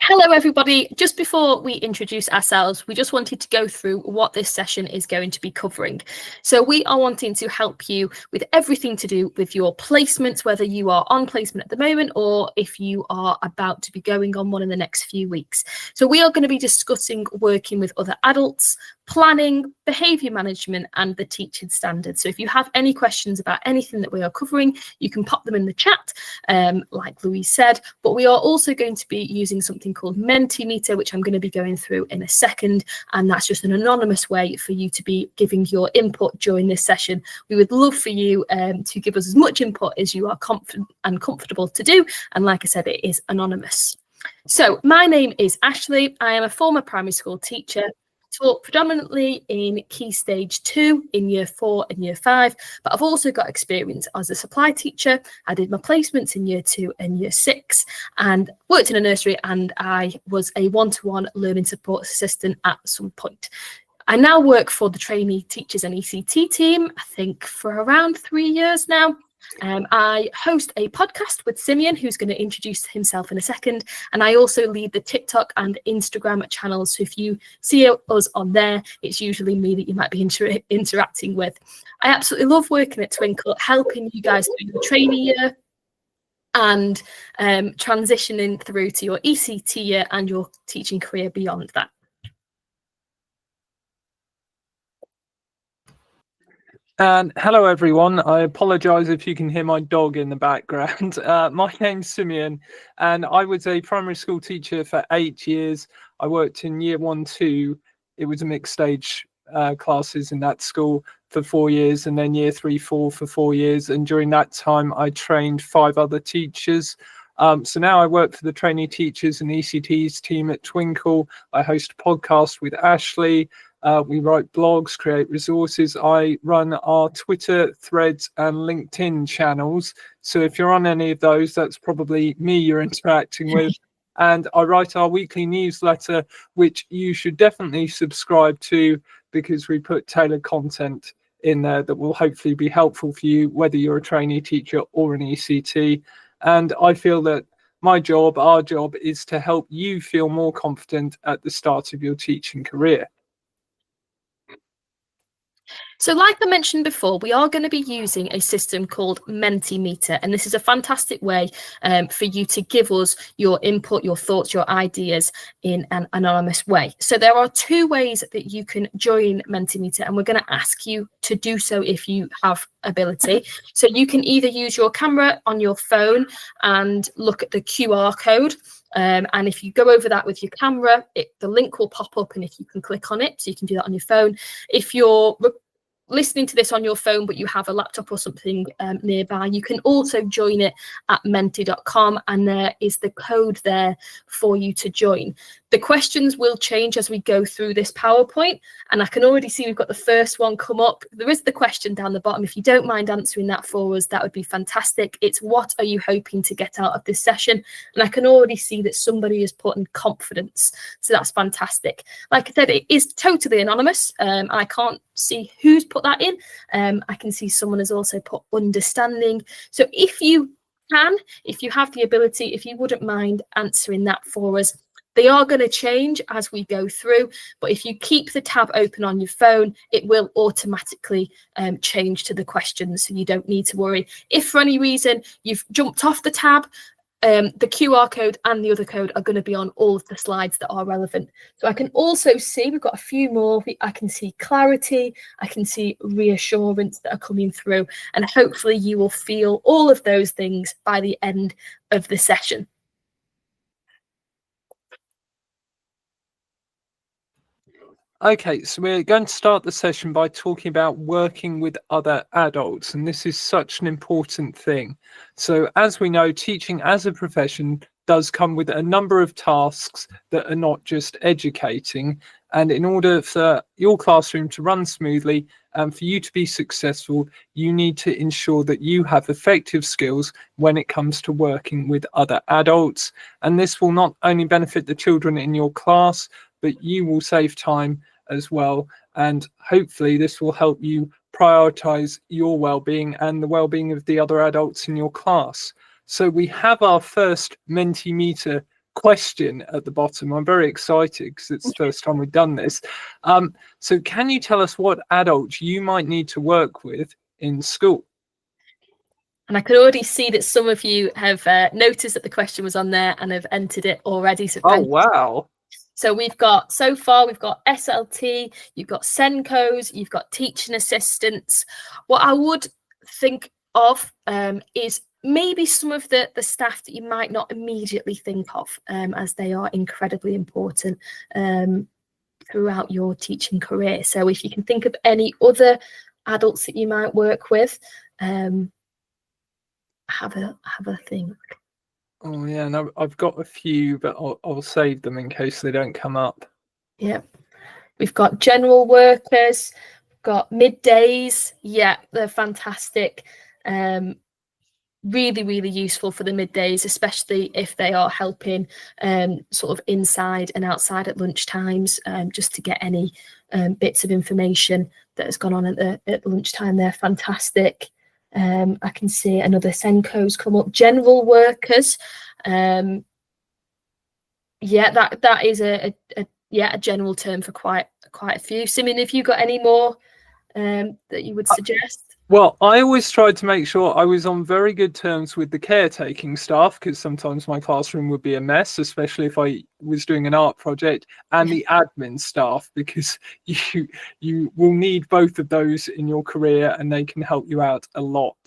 Hello everybody, just before we introduce ourselves, we just wanted to go through what this session is going to be covering. So we are wanting to help you with everything to do with your placements, whether you are on placement at the moment or if you are about to be going on one in the next few weeks. So we are going to be discussing working with other adults, planning, behaviour management and the teaching standards. So if you have any questions about anything that we are covering, you can pop them in the chat, like Louise said, but we are also going to be using something called Mentimeter, which I'm going to be going through in a second, and that's just an anonymous way for you to be giving your input during this session. We would love for you to give us as much input as you are confident and comfortable to do, and like I said, it is anonymous. So my name is Ashley. I am a former primary school teacher. Taught predominantly in Key Stage 2 in Year 4 and Year 5, but I've also got experience as a supply teacher. I did my placements in Year 2 and Year 6 and worked in a nursery, and I was a one-to-one learning support assistant at some point. I now work for the Trainee Teachers and ECT team, I think for around 3 years now. I host a podcast with Simeon, who's going to introduce himself in a second, and I also lead the TikTok and Instagram channels. So if you see us on there, it's usually me that you might be interacting with. I absolutely love working at Twinkl, helping you guys through the trainee year and transitioning through to your ECT year and your teaching career beyond that. And hello everyone, I apologise if you can hear my dog in the background. My name's Simeon and I was a primary school teacher for 8 years. I worked in Year 1, 2, it was a mixed stage classes in that school for 4 years, and then Year 3, 4 for 4 years, and during that time I trained 5 other teachers. So now I work for the Trainee Teachers and ECTs team at Twinkl. I host a podcast with Ashley. We write blogs, create resources. I run our Twitter, Threads and LinkedIn channels. So if you're on any of those, that's probably me you're interacting with. And I write our weekly newsletter, which you should definitely subscribe to because we put tailored content in there that will hopefully be helpful for you, whether you're a trainee teacher or an ECT. And I feel that my job, our job, is to help you feel more confident at the start of your teaching career. So like I mentioned before, we are going to be using a system called Mentimeter, and this is a fantastic way for you to give us your input, your thoughts, your ideas in an anonymous way. So there are 2 ways that you can join Mentimeter, and we're going to ask you to do so if you have ability. So you can either use your camera on your phone and look at the QR code. And if you go over that with your camera, the link will pop up, and if you can click on it, so you can do that on your phone. If you're listening to this on your phone but you have a laptop or something nearby, you can also join it at menti.com, and there is the code there for you to join. The questions will change as we go through this PowerPoint, and I can already see we've got the first one come up. There is the question down the bottom. If you don't mind answering that for us, that would be fantastic. It's what are you hoping to get out of this session? And I can already see that somebody has put in confidence, so that's fantastic. Like I said, it is totally anonymous. I can't see who's put that in. I can see someone has also put understanding. So if you can, if you have the ability, if you wouldn't mind answering that for us. They are going to change as we go through, but if you keep the tab open on your phone, it will automatically change to the questions, so you don't need to worry. If for any reason you've jumped off the tab, the QR code and the other code are going to be on all of the slides that are relevant. So I can also see we've got a few more. I can see clarity, I can see reassurance that are coming through, and hopefully you will feel all of those things by the end of the session. Okay, so we're going to start the session by talking about working with other adults, and this is such an important thing. So as we know, teaching as a profession does come with a number of tasks that are not just educating, and in order for your classroom to run smoothly and for you to be successful, you need to ensure that you have effective skills when it comes to working with other adults, and this will not only benefit the children in your class, but you will save time as well, and hopefully this will help you prioritize your well-being and the well-being of the other adults in your class. So we have our first Mentimeter question at the bottom. I'm very excited because it's the first time we've done this. So can you tell us what adults you might need to work with in school? And I could already see that some of you have noticed that the question was on there and have entered it already. So Oh, wow. So we've got, so far, we've got SLT, you've got Senkos, you've got teaching assistants. What I would think of is maybe some of the staff that you might not immediately think of, as they are incredibly important throughout your teaching career. So if you can think of any other adults that you might work with, have a think. Oh yeah, and I've got a few, but I'll save them in case they don't come up. Yeah, we've got general workers, got middays. Yeah, they're fantastic. Really, really useful for the middays, especially if they are helping sort of inside and outside at lunch times, just to get any bits of information that has gone on at lunchtime. They're fantastic. I can see another Senko's come up. General workers. Yeah, that is a general term for quite a few. Simeon, have you got any more that you would suggest? Well, I always tried to make sure I was on very good terms with the caretaking staff, because sometimes my classroom would be a mess, especially if I was doing an art project, and the admin staff, because you will need both of those in your career and they can help you out a lot.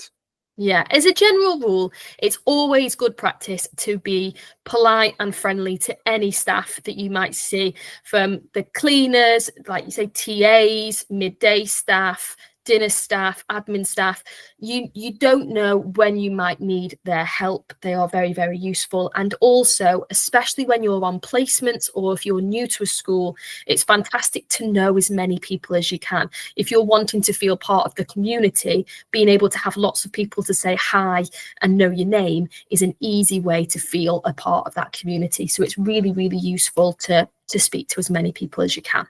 Yeah, as a general rule, it's always good practice to be polite and friendly to any staff that you might see, from the cleaners, like you say, TAs, midday staff, dinner staff, admin staff. You don't know when you might need their help. They are very, very useful. And also, especially when you're on placements or if you're new to a school, it's fantastic to know as many people as you can. If you're wanting to feel part of the community, being able to have lots of people to say hi and know your name is an easy way to feel a part of that community. So it's really, really useful to speak to as many people as you can.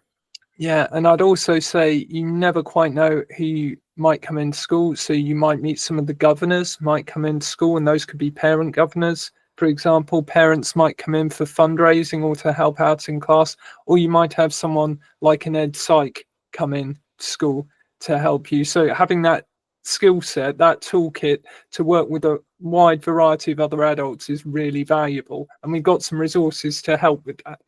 Yeah, and I'd also say you never quite know who might come into school. So you might meet some of the governors might come into school, and those could be parent governors. For example, parents might come in for fundraising or to help out in class, or you might have someone like an ed psych come in to school to help you. So having that skill set, that toolkit to work with a wide variety of other adults is really valuable. And we've got some resources to help with that.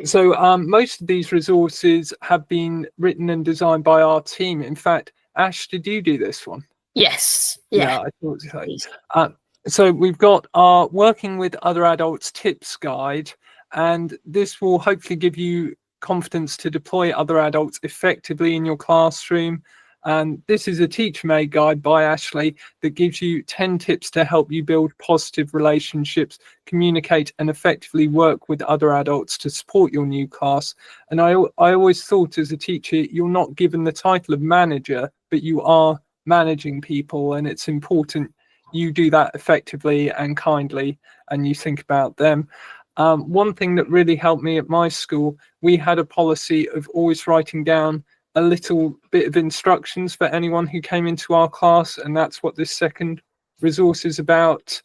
So most of these resources have been written and designed by our team. In fact, Ash, did you do this one? Yes. Yeah, I thought so. So we've got our Working with Other Adults tips guide, and this will hopefully give you confidence to deploy other adults effectively in your classroom. And this is a teacher-made guide by Ashley that gives you 10 tips to help you build positive relationships, communicate and effectively work with other adults to support your new class. And I always thought as a teacher, you're not given the title of manager, but you are managing people, and it's important you do that effectively and kindly and you think about them. One thing that really helped me at my school, we had a policy of always writing down a little bit of instructions for anyone who came into our class, and that's what this second resource is about.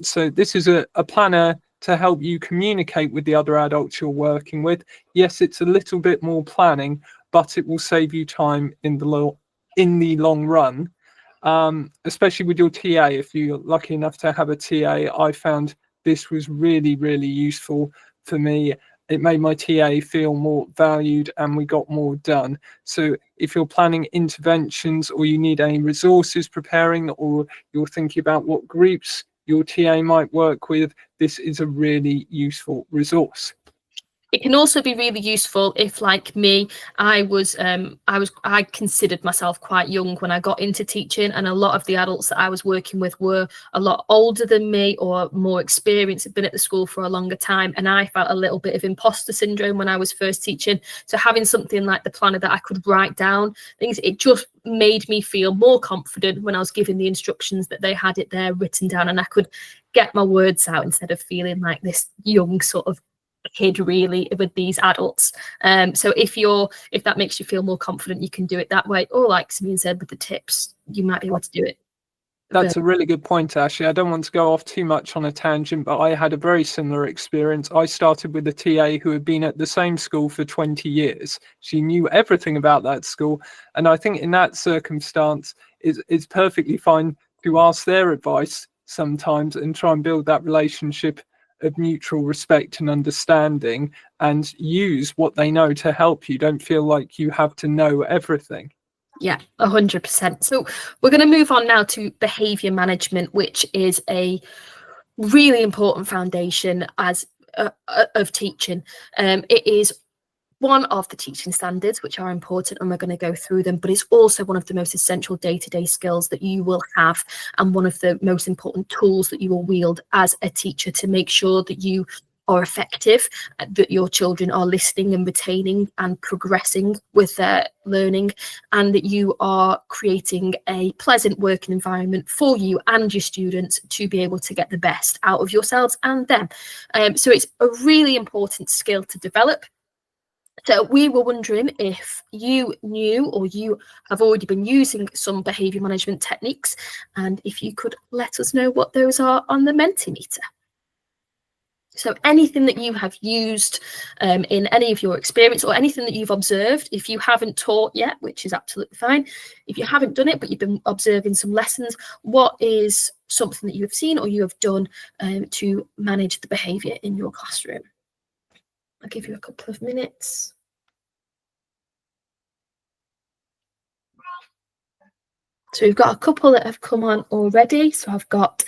So this is a planner to help you communicate with the other adults you're working with. Yes, it's a little bit more planning, but it will save you time in the long run, especially with your TA. If you're lucky enough to have a TA, I found this was really, really useful for me. It made my TA feel more valued and we got more done. So if you're planning interventions or you need any resources preparing, or you're thinking about what groups your TA might work with, this is a really useful resource. It can also be really useful if, like me, I considered myself quite young when I got into teaching, and a lot of the adults that I was working with were a lot older than me or more experienced, had been at the school for a longer time, and I felt a little bit of imposter syndrome when I was first teaching. So having something like the planner that I could write down things, it just made me feel more confident when I was giving the instructions, that they had it there written down and I could get my words out instead of feeling like this young sort of kid really with these adults. So if that makes you feel more confident, you can do it that way, or like Simeon said, with the tips, you might be able to do it That's a really good point, Ashley. I don't want to go off too much on a tangent, but I had a very similar experience. I started with a TA who had been at the same school for 20 years. She knew everything about that school. And I think in that circumstance, it's perfectly fine to ask their advice sometimes and try and build that relationship of mutual respect and understanding and use what they know to help you. Don't feel like you have to know everything. Yeah, 100%. So we're going to move on now to behaviour management, which is a really important foundation of teaching. It is one of the teaching standards, which are important, and we're going to go through them, but it's also one of the most essential day-to-day skills that you will have, and one of the most important tools that you will wield as a teacher to make sure that you are effective, that your children are listening and retaining and progressing with their learning, and that you are creating a pleasant working environment for you and your students to be able to get the best out of yourselves and them. So it's a really important skill to develop. So we were wondering if you knew or you have already been using some behaviour management techniques, and if you could let us know what those are on the Mentimeter. So anything that you have used in any of your experience, or anything that you've observed, if you haven't taught yet, which is absolutely fine. If you haven't done it, but you've been observing some lessons, what is something that you have seen or you have done to manage the behaviour in your classroom? I'll give you a couple of minutes. So we've got a couple that have come on already. So I've got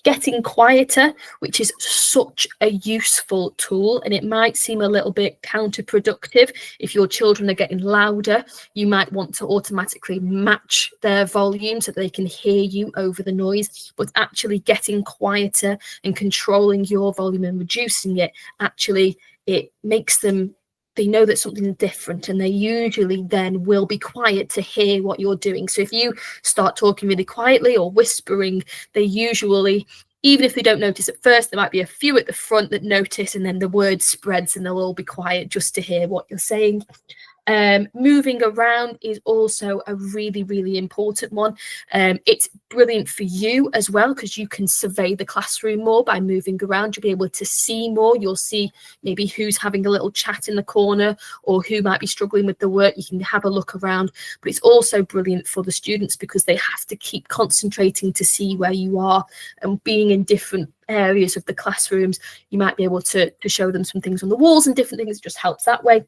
getting quieter, which is such a useful tool, and it might seem a little bit counterproductive. If your children are getting louder, you might want to automatically match their volume so they can hear you over the noise, but actually getting quieter and controlling your volume and reducing it, actually it makes them, they know that something's different, and they usually then will be quiet to hear what you're doing. So if you start talking really quietly or whispering, they usually, even if they don't notice at first, there might be a few at the front that notice, and then the word spreads and they'll all be quiet just to hear what you're saying. Moving around is also a really, really important one. It's brilliant for you as well, because you can survey the classroom more by moving around. You'll be able to see more. You'll see maybe who's having a little chat in the corner or who might be struggling with the work. You can have a look around, but it's also brilliant for the students because they have to keep concentrating to see where you are, and being in different areas of the classrooms, you might be able to show them some things on the walls and different things. It just helps that way.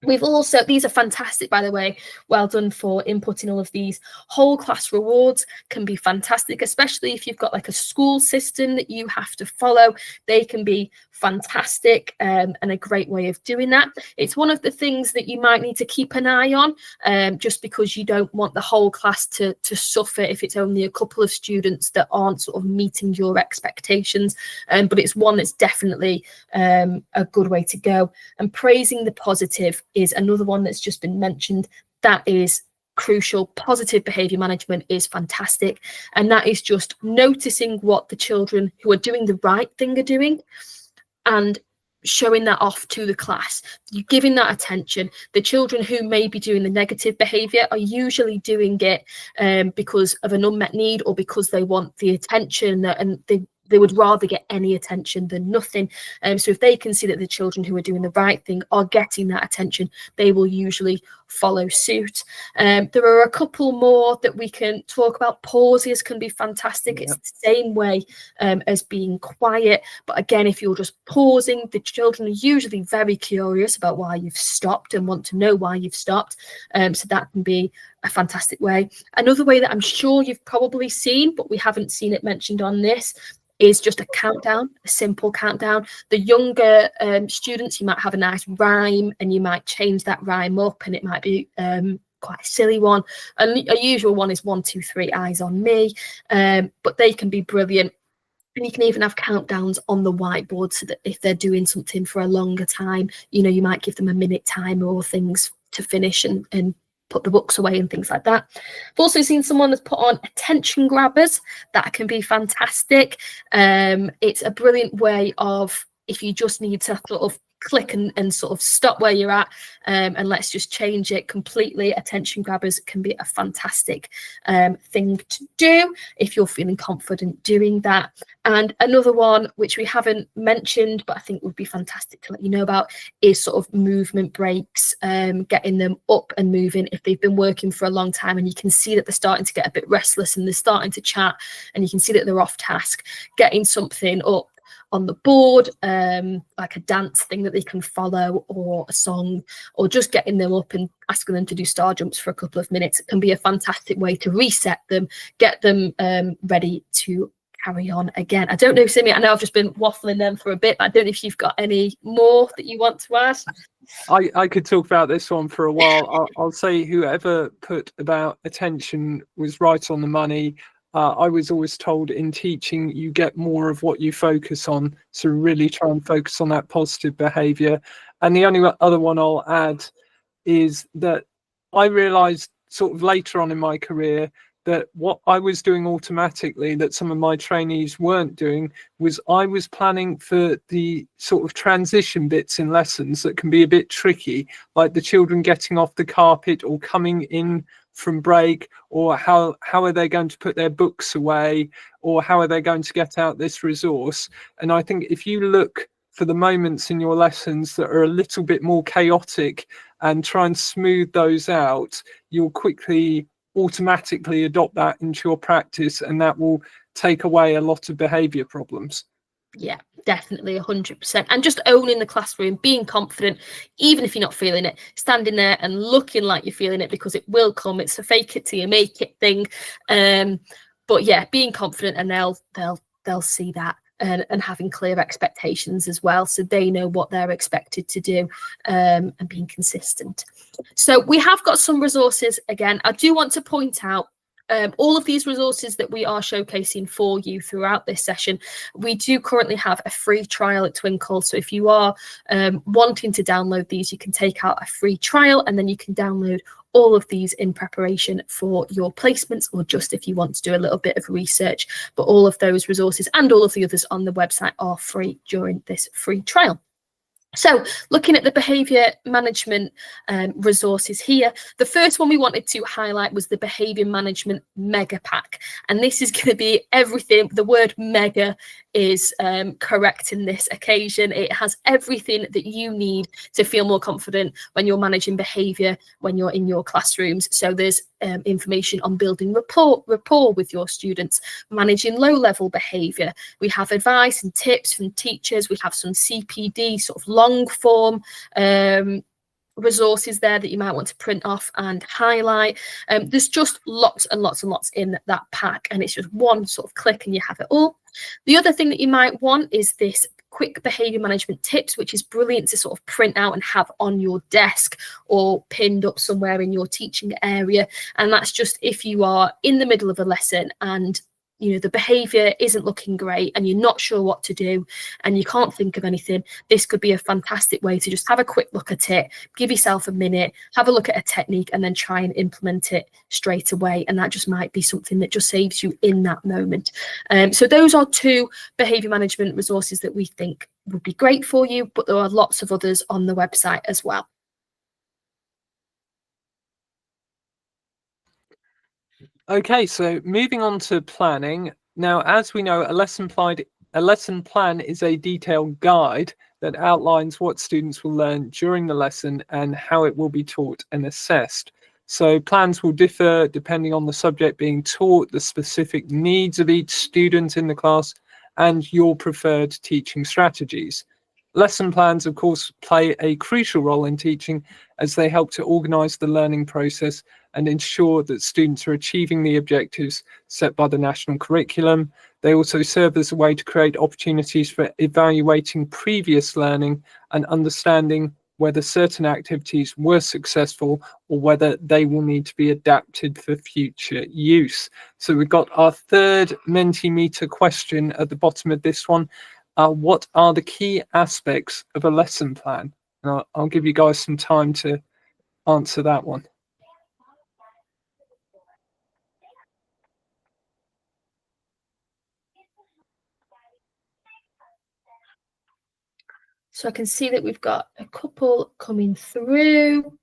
We've also, these are fantastic, by the way, well done for inputting all of these. Whole class rewards can be fantastic, especially if you've got like a school system that you have to follow. They can be fantastic and a great way of doing that. It's one of the things that you might need to keep an eye on, just because you don't want the whole class to suffer if it's only a couple of students that aren't sort of meeting your expectations. But it's one that's definitely a good way to go. And praising the positive is another one that's just been mentioned. That is crucial. Positive behaviour management is fantastic, and that is just noticing what the children who are doing the right thing are doing and showing that off to the class. You're giving that attention. The children who may be doing the negative behaviour are usually doing it because of an unmet need or because they want the attention, and they would rather get any attention than nothing. So if they can see that the children who are doing the right thing are getting that attention, they will usually follow suit. There are a couple more that we can talk about. Pauses can be fantastic. It's the same way as being quiet. But again, if you're just pausing, the children are usually very curious about why you've stopped and want to know why you've stopped. So that can be a fantastic way. Another way that I'm sure you've probably seen, but we haven't seen it mentioned on this, is just a countdown, a simple countdown. The younger students, you might have a nice rhyme and you might change that rhyme up, and it might be quite a silly one. A usual one is 1, 2, 3, eyes on me, but they can be brilliant. And you can even have countdowns on the whiteboard so that if they're doing something for a longer time, you know, you might give them a minute timer or things to finish and put the books away and things like that. I've also seen someone that's put on attention grabbers. That can be fantastic. It's a brilliant way of, if you just need to sort of click and sort of stop where you're at, and let's just change it completely. Attention grabbers can be a fantastic thing to do if you're feeling confident doing that. And another one which we haven't mentioned but I think would be fantastic to let you know about is sort of movement breaks, getting them up and moving if they've been working for a long time and you can see that they're starting to get a bit restless and they're starting to chat and you can see that they're off task. Getting something up on the board, like a dance thing that they can follow or a song, or just getting them up and asking them to do star jumps for a couple of minutes can be a fantastic way to reset them, get them ready to carry on again. I don't know, Simi, I know I've just been waffling them for a bit, but I don't know if you've got any more that you want to add. I could talk about this one for a while. I'll say whoever put about attention was right on the money. I was always told in teaching you get more of what you focus on, so really try and focus on that positive behaviour. And the only other one I'll add is that I realised sort of later on in my career that what I was doing automatically that some of my trainees weren't doing was I was planning for the sort of transition bits in lessons that can be a bit tricky, like the children getting off the carpet or coming in from break, or how are they going to put their books away, or how are they going to get out this resource. And I think if you look for the moments in your lessons that are a little bit more chaotic and try and smooth those out, you'll quickly automatically adopt that into your practice, and that will take away a lot of behavior problems. Yeah, definitely 100%. And just owning the classroom, being confident, even if you're not feeling it, standing there and looking like you're feeling it, because it will come. It's a fake it till you make it thing. But yeah, being confident, and they'll see that. And having clear expectations as well, so they know what they're expected to do, and being consistent. So we have got some resources. Again, I do want to point out all of these resources that we are showcasing for you throughout this session. We do currently have a free trial at Twinkl, so if you are wanting to download these, you can take out a free trial and then you can download all of these in preparation for your placements, or just if you want to do a little bit of research. But all of those resources and all of the others on the website are free during this free trial. So looking at the behaviour management resources here, the first one we wanted to highlight was the behaviour management mega pack. And this is going to be everything. The word mega is correct in this occasion. It has everything that you need to feel more confident when you're managing behaviour, when you're in your classrooms. So there's information on building rapport with your students, managing low-level behaviour. We have advice and tips from teachers. We have some CPD, sort of long form resources there that you might want to print off and highlight. There's just lots and lots and lots in that pack, and it's just one sort of click and you have it all. The other thing that you might want is this quick behaviour management tips, which is brilliant to sort of print out and have on your desk or pinned up somewhere in your teaching area. And that's just if you are in the middle of a lesson and the behaviour isn't looking great and you're not sure what to do and you can't think of anything, this could be a fantastic way to just have a quick look at it, give yourself a minute, have a look at a technique, and then try and implement it straight away. And that just might be something that just saves you in that moment. So those are two behaviour management resources that we think would be great for you, but there are lots of others on the website as well. Okay, so moving on to planning. Now, as we know, a lesson plan is a detailed guide that outlines what students will learn during the lesson and how it will be taught and assessed. So plans will differ depending on the subject being taught, the specific needs of each student in the class, and your preferred teaching strategies. Lesson plans, of course, play a crucial role in teaching as they help to organise the learning process and ensure that students are achieving the objectives set by the national curriculum. They also serve as a way to create opportunities for evaluating previous learning and understanding whether certain activities were successful or whether they will need to be adapted for future use. So we've got our third Mentimeter question at the bottom of this one. What are the key aspects of a lesson plan? I'll give you guys some time to answer that one. So I can see that we've got a couple coming through.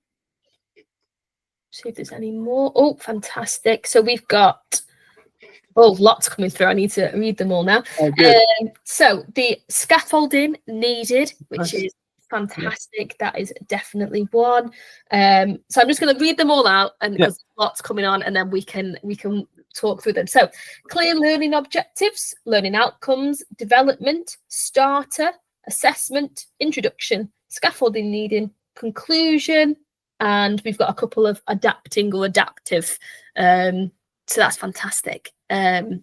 See if there's any more. Oh, fantastic. So we've got, oh, lots coming through. I need to read them all now. Oh, good. So the scaffolding needed, which Nice. is fantastic. Yeah. That is definitely one. So I'm just going to read them all out, and because lots coming on, and then we can talk through them. So clear learning objectives, learning outcomes, development, starter, assessment, introduction, scaffolding needing, conclusion, and we've got a couple of adapting or adaptive. So that's fantastic. Simi,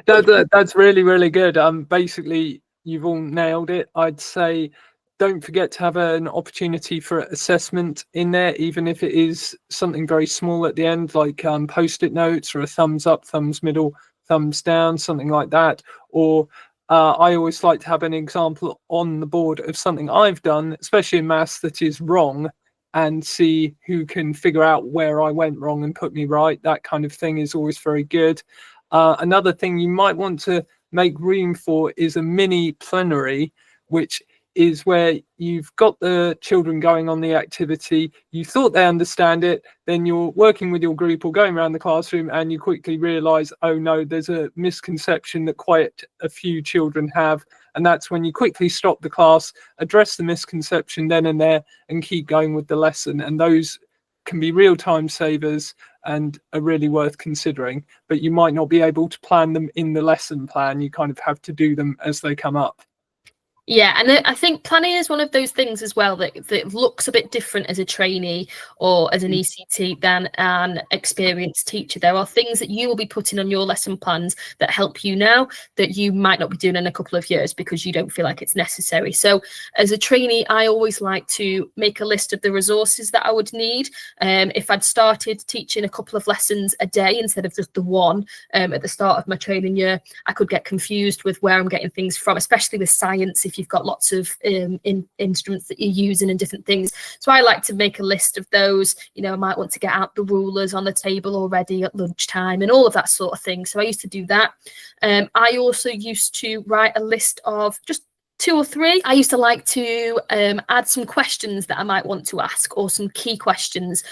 that's really, really good. Basically, you've all nailed it. I'd say don't forget to have an opportunity for assessment in there, even if it is something very small at the end, like post-it notes or a thumbs up, thumbs middle, thumbs down, something like that. Or I always like to have an example on the board of something I've done, especially in maths, that is wrong, and see who can figure out where I went wrong and put me right. That kind of thing is always very good. Another thing you might want to make room for is a mini plenary, which is where you've got the children going on the activity, you thought they understand it, then you're working with your group or going around the classroom and you quickly realise, oh no, there's a misconception that quite a few children have. And that's when you quickly stop the class, address the misconception then and there, and keep going with the lesson. And those can be real time savers and are really worth considering, but you might not be able to plan them in the lesson plan. You kind of have to do them as they come up. Yeah, and I think planning is one of those things as well that looks a bit different as a trainee or as an ECT than an experienced teacher. There are things that you will be putting on your lesson plans that help you now that you might not be doing in a couple of years because you don't feel like it's necessary. So as a trainee, I always like to make a list of the resources that I would need. If I'd started teaching a couple of lessons a day instead of just the one at the start of my training year, I could get confused with where I'm getting things from, especially with science. If you've got lots of instruments that you're using and different things. So I like to make a list of those. You know, I might want to get out the rulers on the table already at lunchtime and all of that sort of thing. So I used to do that. I also used to write a list of just 2 or 3. I used to like to add some questions that I might want to ask, or some key questions,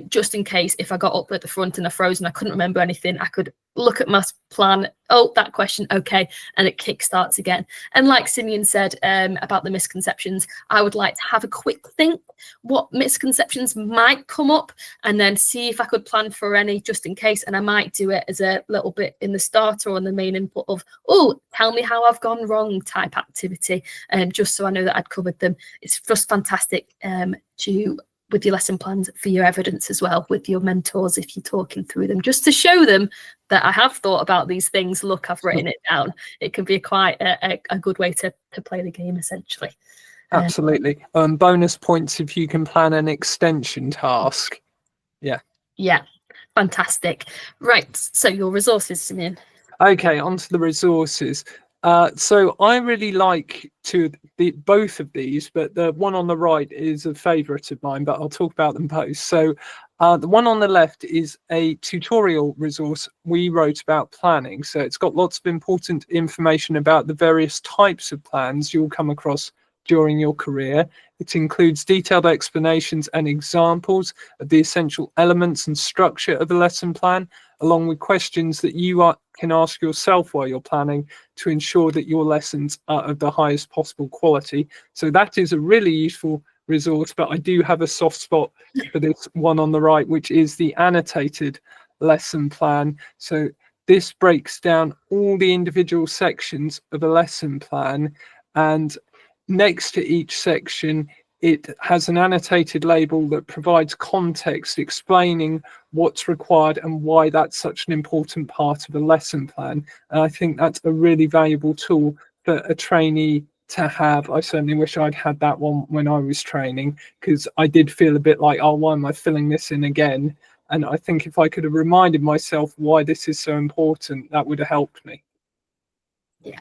just in case if I got up at the front and I froze and I couldn't remember anything, I could look at my plan. Oh, that question, okay, and it kickstarts again. And like Simeon said about the misconceptions, I would like to have a quick think what misconceptions might come up and then see if I could plan for any just in case. And I might do it as a little bit in the starter or on the main input of, oh, tell me how I've gone wrong type activity, just so I know that I'd covered them. It's just fantastic with your lesson plans for your evidence as well with your mentors if you're talking through them, just to show them that I have thought about these things. Look, I've written it down. It can be quite a good way to play the game, essentially. Absolutely. Bonus points if you can plan an extension task. Yeah, fantastic. Right, so your resources, Simeon. Okay, onto the resources. So I really like both of these, but the one on the right is a favourite of mine, but I'll talk about them both. So the one on the left is a tutorial resource we wrote about planning. So it's got lots of important information about the various types of plans you'll come across during your career. It includes detailed explanations and examples of the essential elements and structure of a lesson plan, along with questions that you can ask yourself while you're planning to ensure that your lessons are of the highest possible quality. So that is a really useful resource, but I do have a soft spot for this one on the right, which is the annotated lesson plan. So this breaks down all the individual sections of a lesson plan, and next to each section it has an annotated label that provides context explaining what's required and why that's such an important part of a lesson plan. And I think that's a really valuable tool for a trainee to have. I certainly wish I'd had that one when I was training, because I did feel a bit like, oh, why am I filling this in again? And I think if I could have reminded myself why this is so important, that would have helped me. Yeah.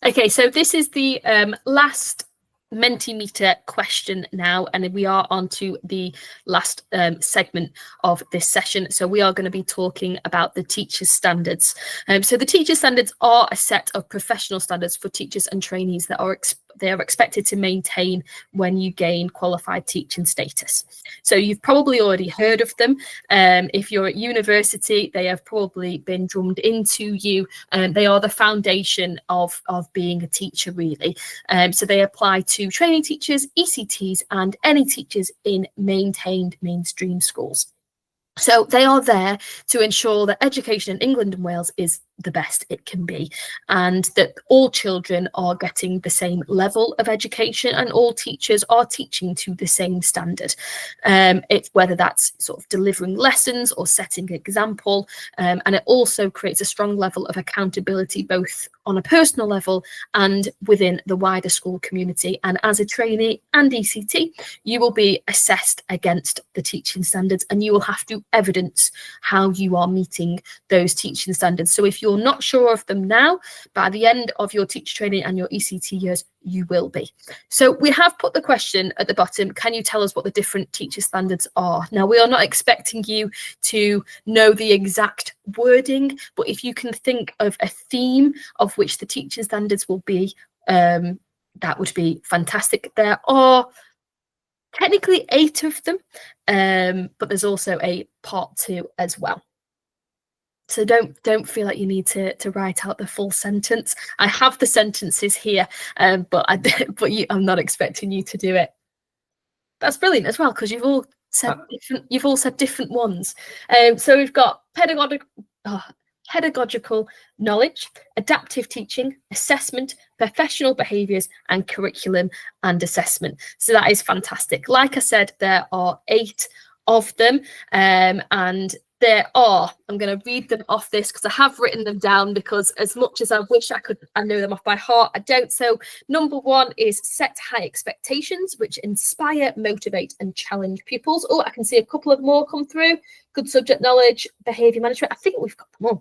Okay, so this is the last Mentimeter question now, and we are on to the last segment of this session. So we are going to be talking about the teachers' standards. So the teachers' standards are a set of professional standards for teachers and trainees that are they are expected to maintain when you gain qualified teaching status. So you've probably already heard of them. If you're at university, they have probably been drummed into you. They are the foundation of being a teacher, really. So they apply to trainee teachers, ECTs, and any teachers in maintained mainstream schools. So they are there to ensure that education in England and Wales is the best it can be, and that all children are getting the same level of education and all teachers are teaching to the same standard. It's whether that's sort of delivering lessons or setting an example, and it also creates a strong level of accountability both on a personal level and within the wider school community. And as a trainee and ECT, you will be assessed against the teaching standards and you will have to evidence how you are meeting those teaching standards. So if you're not sure of them now, by the end of your teacher training and your ECT years, you will be. So we have put the question at the bottom, can you tell us what the different teacher standards are? Now, we are not expecting you to know the exact wording, but if you can think of a theme of which the teaching standards will be, that would be fantastic. There are technically 8 of them, but there's also a part 2 as well. So don't feel like you need to write out the full sentence. I have the sentences here, but I'm not expecting you to do it. That's brilliant as well, because you've all said different ones. So we've got pedagogical knowledge, adaptive teaching, assessment, professional behaviours, and curriculum and assessment. So that is fantastic. Like I said, there are 8 of them, and there are, I'm going to read them off this because I have written them down, because as much as I wish I know them off by heart, I don't. So number 1 is set high expectations, which inspire, motivate and challenge pupils. Oh, I can see a couple of more come through. Good subject knowledge, behaviour management. I think we've got them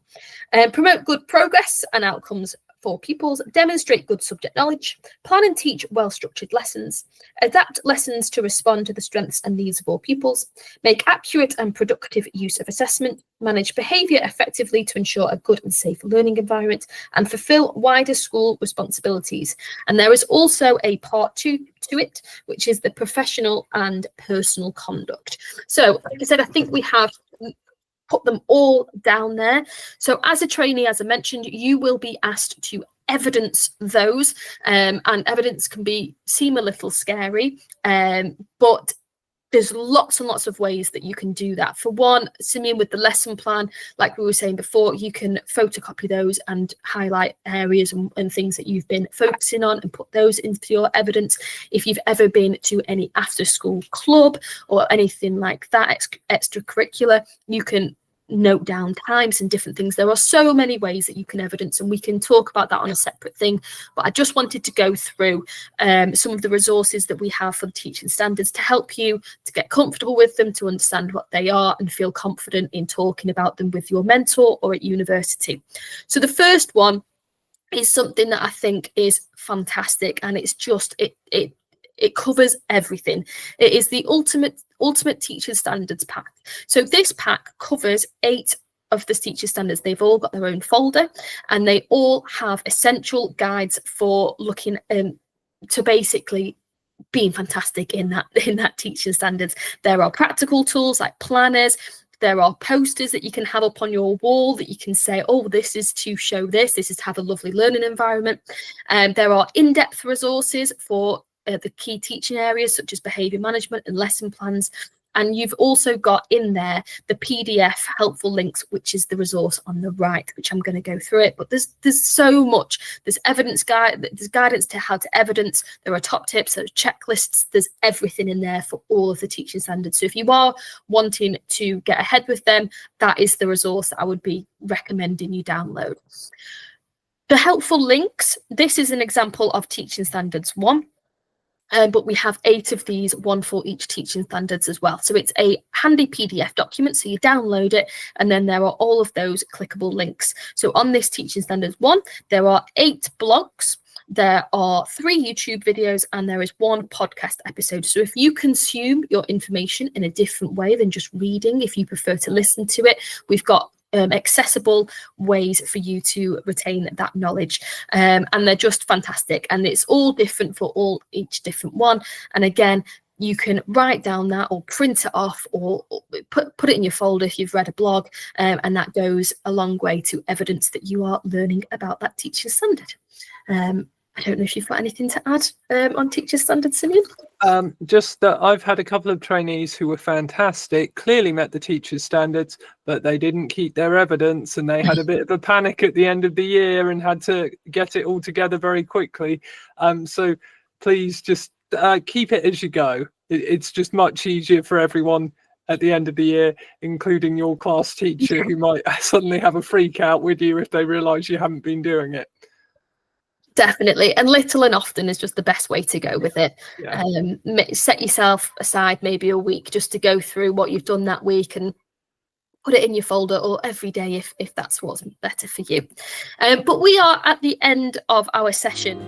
all. Promote good progress and outcomes for pupils, demonstrate good subject knowledge, plan and teach well-structured lessons, adapt lessons to respond to the strengths and needs of all pupils, make accurate and productive use of assessment, manage behaviour effectively to ensure a good and safe learning environment, and fulfil wider school responsibilities. And there is also a part 2 to it, which is the professional and personal conduct. So, like I said, I think we have put them all down there. So as a trainee, as I mentioned, you will be asked to evidence those, and evidence can seem a little scary, but there's lots and lots of ways that you can do that. For one, Simeon, with the lesson plan, like we were saying before, you can photocopy those and highlight areas and things that you've been focusing on and put those into your evidence. If you've ever been to any after school club or anything like that, extracurricular, you can note down times and different things. There are so many ways that you can evidence, and we can talk about that on a separate thing, but I just wanted to go through some of the resources that we have for the teaching standards to help you to get comfortable with them, to understand what they are and feel confident in talking about them with your mentor or at university. So the first one is something that I think is fantastic, and it's just it covers everything. It is the ultimate teacher standards pack. So this pack covers 8 of the teacher standards. They've all got their own folder, and they all have essential guides for looking to basically being fantastic in that teaching standards. There are practical tools like planners. There are posters that you can have up on your wall that you can say, oh, this is to show this is to have a lovely learning environment. There are in-depth resources for the key teaching areas such as behaviour management and lesson plans. And you've also got in there the PDF helpful links, which is the resource on the right, which I'm going to go through it. But there's so much. There's evidence guide, there's guidance to how to evidence. There are top tips, there are checklists. There's everything in there for all of the teaching standards. So if you are wanting to get ahead with them, that is the resource that I would be recommending you download. The helpful links. This is an example of teaching standards 1. But we have 8 of these, 1 for each teaching standards as well. So it's a handy PDF document, so you download it, and then there are all of those clickable links. So on this teaching standards 1, there are 8 blogs There are 3 YouTube videos and there is 1 podcast episode. So if you consume your information in a different way than just reading, if you prefer to listen to it, we've got accessible ways for you to retain that knowledge, and they're just fantastic, and it's all different for each different one. And again, you can write down that or print it off or put it in your folder if you've read a blog, and that goes a long way to evidence that you are learning about that teacher standard. I don't know if you've got anything to add on teacher standard, Simeon? Just that I've had a couple of trainees who were fantastic, clearly met the teacher's standards, but they didn't keep their evidence, and they had a bit of a panic at the end of the year and had to get it all together very quickly. So please just keep it as you go. It's just much easier for everyone at the end of the year, including your class teacher, who might suddenly have a freak out with you if they realise you haven't been doing it. Definitely, and little and often is just the best way to go with it. Yeah. Set yourself aside maybe a week just to go through what you've done that week and put it in your folder, or every day if that's what's better for you. But we are at the end of our session.